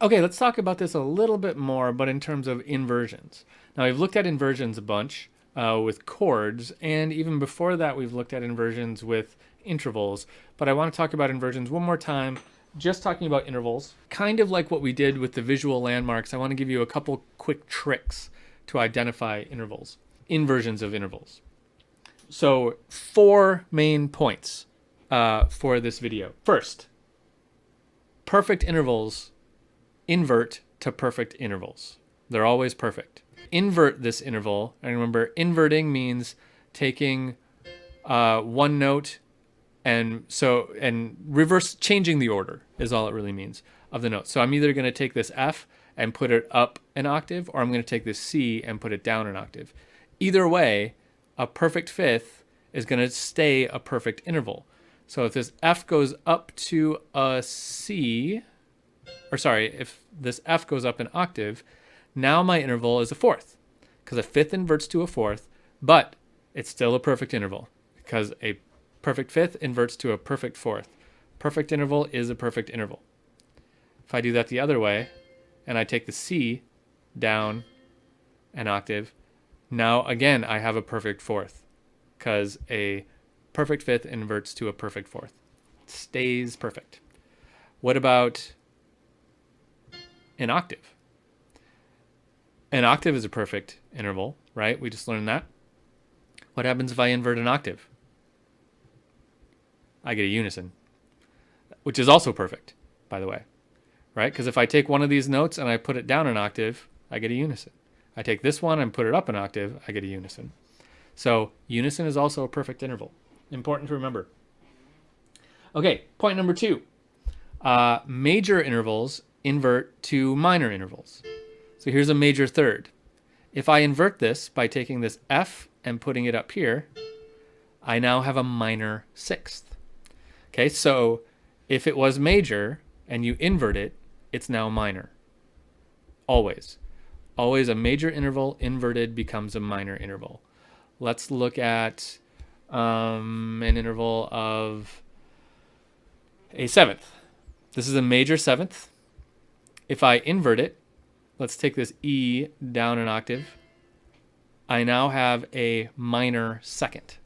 Okay, let's talk about this a little bit more, but in terms of inversions. Now, we've looked at inversions a bunch with chords, and even before that, we've looked at inversions with intervals. But I want to talk about inversions one more time, just talking about intervals. Kind of like what we did with the visual landmarks, I want to give you a couple quick tricks to identify intervals, inversions of intervals. So, 4 main points for this video. First, perfect intervals invert to perfect intervals. They're always perfect. Invert this interval, and remember, inverting means taking one note and reverse changing the order is all it really means of the notes. So I'm either going to take this F and put it up an octave, or I'm going to take this C and put it down an octave. Either way, a perfect fifth is going to stay a perfect interval. So if this F goes up to a C, or sorry, if this F goes up an octave, now my interval is a fourth, because a fifth inverts to a fourth, but it's still a perfect interval, because a perfect fifth inverts to a perfect fourth. Perfect interval is a perfect interval. If I do that the other way, and I take the C down an octave, now again I have a perfect fourth, because a perfect fifth inverts to a perfect fourth. It stays perfect. What about an octave? An octave is a perfect interval, right? We just learned that. What happens if I invert an octave? I get a unison, which is also perfect, by the way, right? Because if I take one of these notes and I put it down an octave, I get a unison. I take this one and put it up an octave, I get a unison. So unison is also a perfect interval. Important to remember. Okay, point number 2. Major intervals invert to minor intervals. So here's a major third. If I invert this by taking this F and putting it up here, I now have a minor sixth. Okay, so if it was major and you invert it, it's now minor. Always. Always a major interval inverted becomes a minor interval. Let's look at an interval of a seventh. This is a major seventh. If I invert it, let's take this E down an octave. I now have a minor second,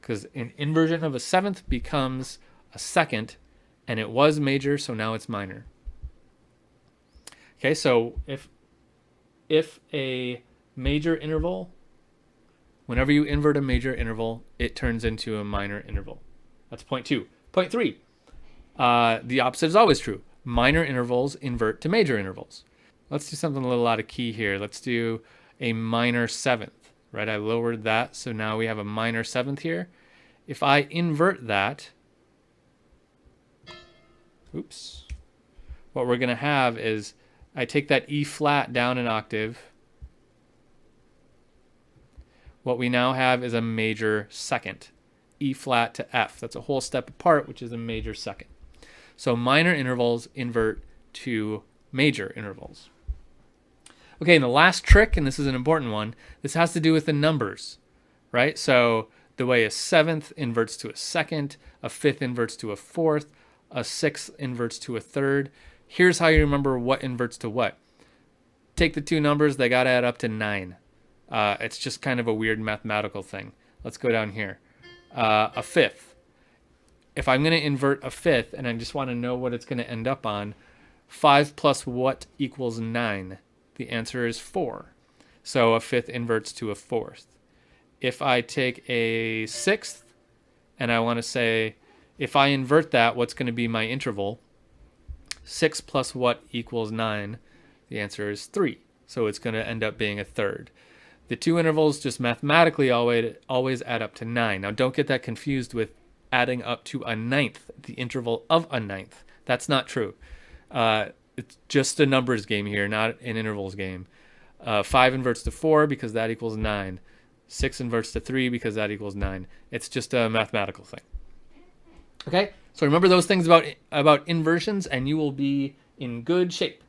because an inversion of a seventh becomes a second, and it was major, so now it's minor. Okay, so if a major interval, whenever you invert a major interval, it turns into a minor interval. That's point 2. Point 3, the opposite is always true. Minor intervals invert to major intervals. Let's do something a little out of key here. Let's do a minor seventh, right? I lowered that, so now we have a minor seventh here. If I invert that, oops, what we're going to have is I take that E flat down an octave. What we now have is a major second, E flat to F. That's a whole step apart, which is a major second. So minor intervals invert to major intervals. Okay, and the last trick, and this is an important one, this has to do with the numbers, right? So the way a seventh inverts to a second, a fifth inverts to a fourth, a sixth inverts to a third. Here's how you remember what inverts to what. Take the two numbers, they got to add up to 9. It's just kind of a weird mathematical thing. Let's go down here. A fifth. If I'm going to invert a fifth and I just want to know what it's going to end up on, 5 plus what equals 9? The answer is 4. So a fifth inverts to a fourth. If I take a sixth and I want to say, if I invert that, what's going to be my interval? 6 plus what equals 9? The answer is 3. So it's going to end up being a third. The two intervals just mathematically always add up to 9. Now don't get that confused with adding up to a ninth, the interval of a ninth. That's not true. It's just a numbers game here, not an intervals game. 5 inverts to 4 because that equals 9. 6 inverts to 3 because that equals 9. It's just a mathematical thing. Okay, so remember those things about inversions and you will be in good shape.